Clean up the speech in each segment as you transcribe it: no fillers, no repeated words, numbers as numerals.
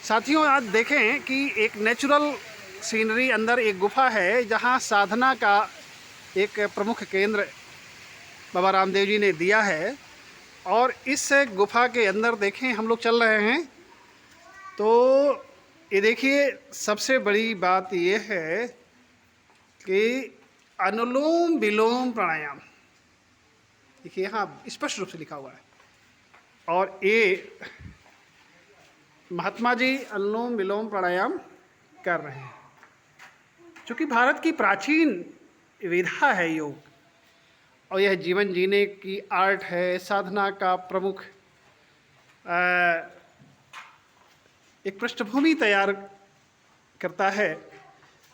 साथियों, आज देखें कि एक नेचुरल सीनरी अंदर एक गुफा है जहां साधना का एक प्रमुख केंद्र बाबा रामदेव जी ने दिया है। और इस गुफा के अंदर देखें हम लोग चल रहे हैं तो ये देखिए, सबसे बड़ी बात ये है कि अनुलोम विलोम प्राणायाम, देखिए यहाँ स्पष्ट रूप से लिखा हुआ है। और ये महात्मा जी अनुलोम विलोम प्राणायाम कर रहे हैं। चूँकि भारत की प्राचीन विधा है योग, और यह जीवन जीने की आर्ट है, साधना का प्रमुख एक पृष्ठभूमि तैयार करता है।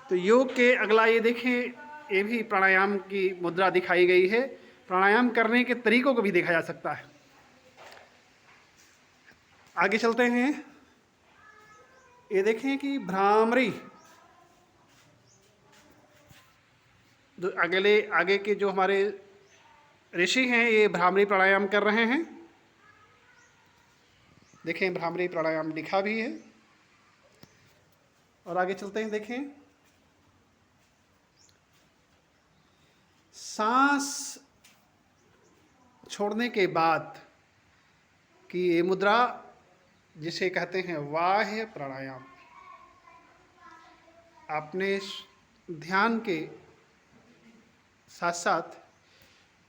तो योग के अगला ये देखें, ये भी प्राणायाम की मुद्रा दिखाई गई है। प्राणायाम करने के तरीकों को भी देखा जा सकता है। आगे चलते हैं, ये देखें कि भ्रामरी, आगे के जो हमारे ऋषि हैं ये भ्रामरी प्राणायाम कर रहे हैं। देखें भ्रामरी प्राणायाम लिखा भी है। और आगे चलते हैं, देखें सांस छोड़ने के बाद की ये मुद्रा जिसे कहते हैं बाह्य प्राणायाम। आपने ध्यान के साथ साथ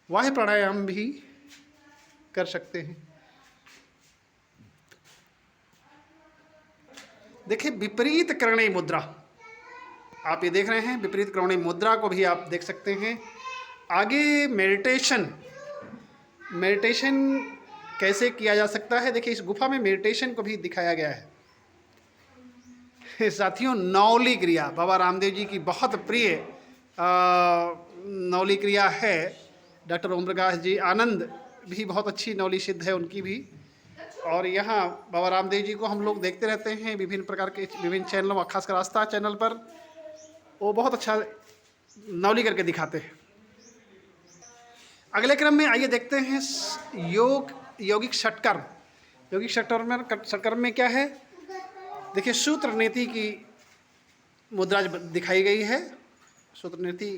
बाह्य प्राणायाम भी कर सकते हैं। देखिए विपरीत करणीय मुद्रा, आप ये देख रहे हैं, विपरीत करणीय मुद्रा को भी आप देख सकते हैं। आगे मेडिटेशन कैसे किया जा सकता है, देखिए इस गुफा में मेडिटेशन को भी दिखाया गया है। साथियों, नौली क्रिया बाबा रामदेव जी की बहुत प्रिय नौली क्रिया है। डॉक्टर ओम प्रकाश जी आनंद भी बहुत अच्छी नौली सिद्ध है उनकी भी। और यहाँ बाबा रामदेव जी को हम लोग देखते रहते हैं विभिन्न प्रकार के विभिन्न चैनलों, खासकर आस्था चैनल पर वो बहुत अच्छा नौली करके दिखाते हैं। अगले क्रम में आइए देखते हैं यौगिक षटकर्म। यौगिक षटकर्म में क्या है, देखिए सूत्र नीति की मुद्रा दिखाई गई है। सूत्र नीति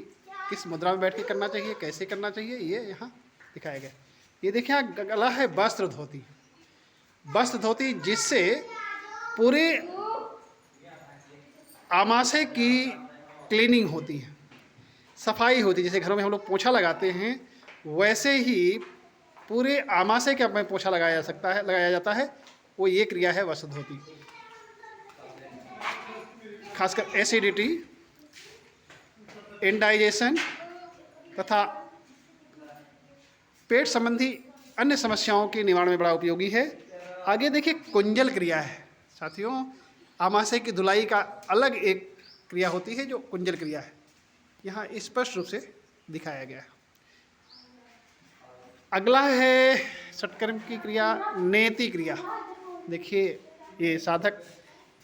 किस मुद्रा में बैठ के करना चाहिए, कैसे करना चाहिए, ये यहाँ दिखाया गया। ये देखिए गला है वस्त्र धोती, जिससे पूरे आमाशय की क्लीनिंग होती है, सफाई होती है। जैसे घरों में हम लोग पोछा लगाते हैं, वैसे ही पूरे आमाशय के में पोछा लगाया जाता है। वो ये क्रिया है वस्त्र धोती। खासकर एसिडिटी, इंडाइजेशन तथा पेट संबंधी अन्य समस्याओं के निवारण में बड़ा उपयोगी है। आगे देखिए कुंजल क्रिया है। साथियों, आमाशय की धुलाई का अलग एक क्रिया होती है जो कुंजल क्रिया है, यहाँ स्पष्ट रूप से दिखाया गया है। अगला है षटकर्म की क्रिया नेति क्रिया। देखिए ये साधक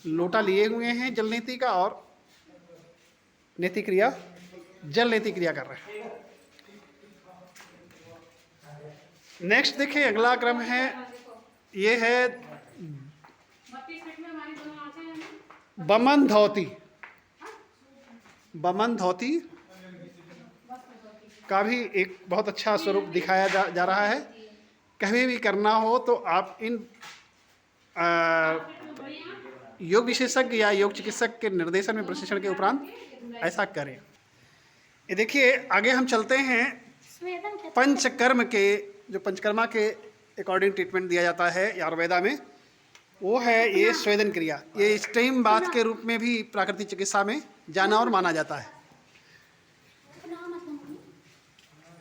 लोटा लिए हुए हैं जल नेति का, और नेति क्रिया जल नेति क्रिया कर रहे हैं। नेक्स्ट देखिए अगला क्रम है, ये है बमन धोती का भी एक बहुत अच्छा स्वरूप दिखाया जा रहा है। कभी भी करना हो तो आप इन योग विशेषज्ञ या योग चिकित्सक के निर्देशन में प्रशिक्षण के उपरांत ऐसा करें। ये देखिए आगे हम चलते हैं पंचकर्म के, जो पंचकर्मा के अकॉर्डिंग ट्रीटमेंट दिया जाता है आयुर्वेदा में, वो है ये स्वेदन क्रिया। ये स्टीम बाथ के रूप में भी प्राकृतिक चिकित्सा में जाना और माना जाता है।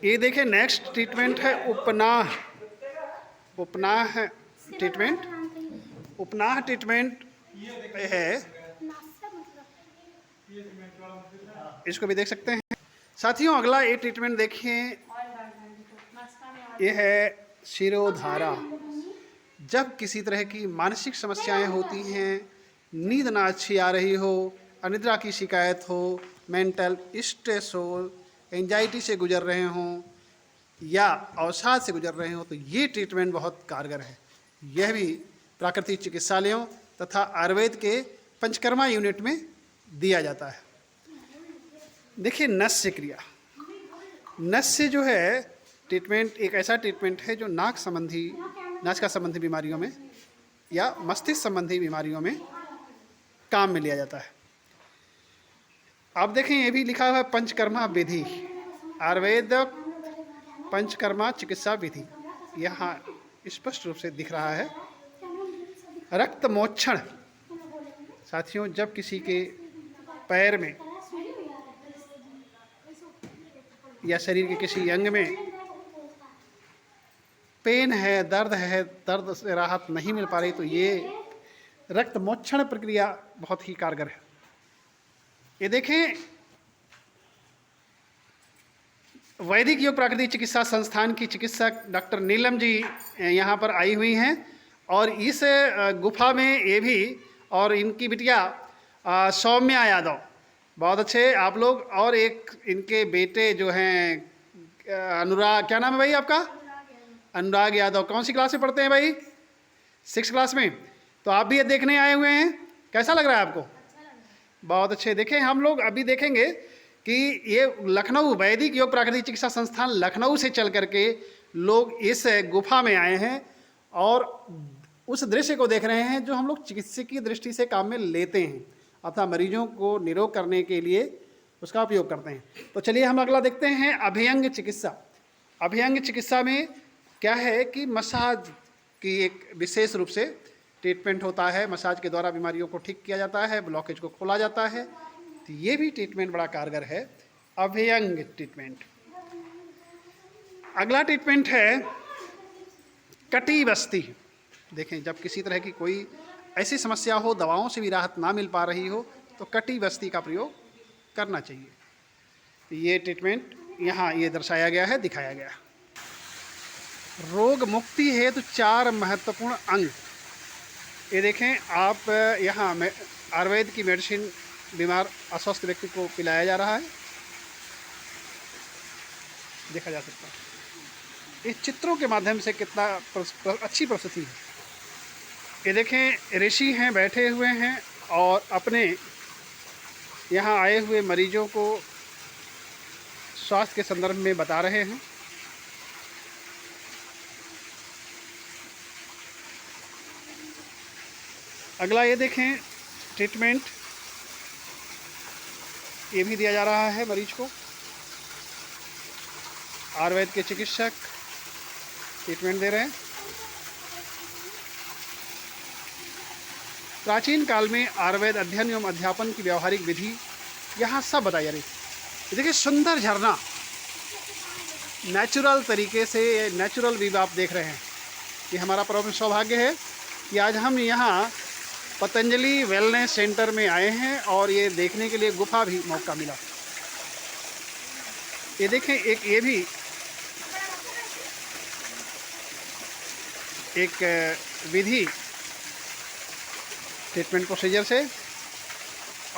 ये देखिए नेक्स्ट ट्रीटमेंट है उपनाह ट्रीटमेंट है, इसको भी देख सकते हैं। साथियों अगला ये ट्रीटमेंट देखिए, ये है शिरोधारा। जब किसी तरह की मानसिक समस्याएं होती हैं, नींद ना अच्छी आ रही हो, अनिद्रा की शिकायत हो, मेंटल स्ट्रेस हो, एंजाइटी से गुजर रहे हों या अवसाद से गुजर रहे हों, तो ये ट्रीटमेंट बहुत कारगर है। यह भी प्राकृतिक चिकित्सालयों तथा आयुर्वेद के पंचकर्मा यूनिट में दिया जाता है। देखिए, नस्य क्रिया, नस्य जो है ट्रीटमेंट एक ऐसा ट्रीटमेंट है जो नासिका संबंधी बीमारियों में या मस्तिष्क संबंधी बीमारियों में काम में लिया जाता है। आप देखें, ये भी लिखा हुआ है पंचकर्मा विधि, आयुर्वेद पंचकर्मा चिकित्सा विधि, यहाँ स्पष्ट रूप से दिख रहा है। रक्त मोक्षण, साथियों, जब किसी के पैर में या शरीर के किसी अंग में पेन है, दर्द से राहत नहीं मिल पा रही, तो ये रक्त मोक्षण प्रक्रिया बहुत ही कारगर है। ये देखें, वैदिक योग प्राकृतिक चिकित्सा संस्थान की चिकित्सक डॉक्टर नीलम जी यहाँ पर आई हुई हैं और इस गुफा में ये भी और इनकी बिटिया सौम्या यादव, बहुत अच्छे आप लोग, और एक इनके बेटे जो हैं अनुराग, क्या नाम है भाई आपका? अनुराग यादव। कौन सी क्लास में पढ़ते हैं भाई? 6th क्लास में। तो आप भी ये देखने आए हुए हैं, कैसा लग रहा है आपको? बहुत अच्छे। देखें, हम लोग अभी देखेंगे कि ये लखनऊ वैदिक योग प्राकृतिक चिकित्सा संस्थान लखनऊ से चल करके लोग इस गुफा में आए हैं और उस दृश्य को देख रहे हैं जो हम लोग चिकित्सकीय दृष्टि से काम में लेते हैं अथवा मरीजों को निरोग करने के लिए उसका उपयोग करते हैं। तो चलिए हम अगला देखते हैं, अभ्यंग चिकित्सा। अभ्यंग चिकित्सा में क्या है कि मसाज की एक विशेष रूप से ट्रीटमेंट होता है। मसाज के द्वारा बीमारियों को ठीक किया जाता है, ब्लॉकेज को खोला जाता है। तो ये भी ट्रीटमेंट बड़ा कारगर है, अभ्यंग ट्रीटमेंट। अगला ट्रीटमेंट है कटी बस्ती। देखें, जब किसी तरह की कोई ऐसी समस्या हो, दवाओं से भी राहत ना मिल पा रही हो, तो कटी बस्ती का प्रयोग करना चाहिए। तो ये ट्रीटमेंट यहाँ ये दर्शाया गया है, दिखाया गया है। रोग मुक्ति हेतु 4 महत्वपूर्ण अंग। ये देखें, आप यहाँ आयुर्वेद की मेडिसिन बीमार अस्वस्थ व्यक्ति को पिलाया जा रहा है, देखा जा सकता है। इस चित्रों के माध्यम से कितना अच्छी प्रस्तुति है। ये देखें, ऋषि हैं, बैठे हुए हैं और अपने यहाँ आए हुए मरीजों को स्वास्थ्य के संदर्भ में बता रहे हैं। अगला ये देखें ट्रीटमेंट, ये भी दिया जा रहा है मरीज को। आयुर्वेद के चिकित्सक ट्रीटमेंट दे रहे हैं। प्राचीन काल में आयुर्वेद अध्ययन एवं अध्यापन की व्यावहारिक विधि यहाँ सब बताई जा रही है। देखिए, सुंदर झरना, नेचुरल तरीके से, नेचुरल व्यू आप देख रहे हैं। ये हमारा परम सौभाग्य है कि आज हम यहाँ पतंजलि वेलनेस सेंटर में आए हैं और ये देखने के लिए गुफा भी मौका मिला। ये देखें, ये भी एक विधि ट्रीटमेंट प्रोसीजर से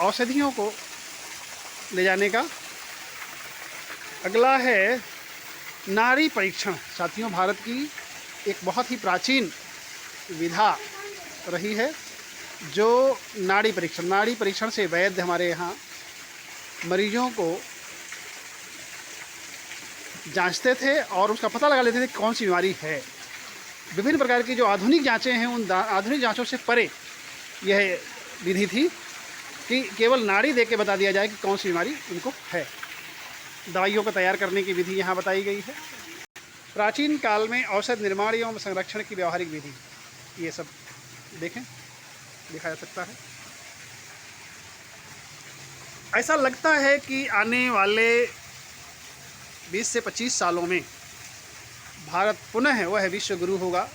औषधियों को ले जाने का। अगला है नाड़ी परीक्षण। साथियों, भारत की एक बहुत ही प्राचीन विधा रही है जो नाड़ी परीक्षण से वैद्य हमारे यहाँ मरीजों को जांचते थे और उसका पता लगा लेते थे कौन सी बीमारी है। विभिन्न प्रकार की जो आधुनिक जांचें हैं, उन आधुनिक जांचों से परे यह विधि थी कि केवल नाड़ी देख के बता दिया जाए कि कौन सी बीमारी उनको है। दवाइयों को तैयार करने की विधि यहाँ बताई गई है। प्राचीन काल में औषध निर्माण एवं संरक्षण की व्यावहारिक विधि, ये सब देखें, देखा जा सकता है। ऐसा लगता है कि आने वाले 20 से 25 सालों में भारत पुनः वह विश्व गुरु होगा।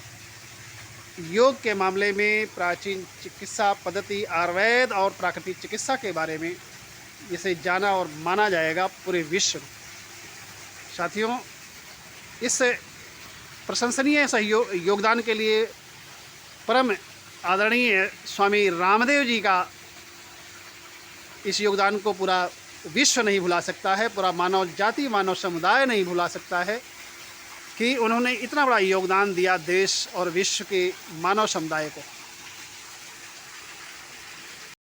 योग के मामले में प्राचीन चिकित्सा पद्धति आयुर्वेद और प्राकृतिक चिकित्सा के बारे में इसे जाना और माना जाएगा पूरे विश्व में। साथियों, इस प्रशंसनीय योगदान के लिए परम आदरणीय स्वामी रामदेव जी का इस योगदान को पूरा विश्व नहीं भुला सकता है, पूरा मानव जाति, मानव समुदाय नहीं भुला सकता है कि उन्होंने इतना बड़ा योगदान दिया देश और विश्व के मानव समुदाय को।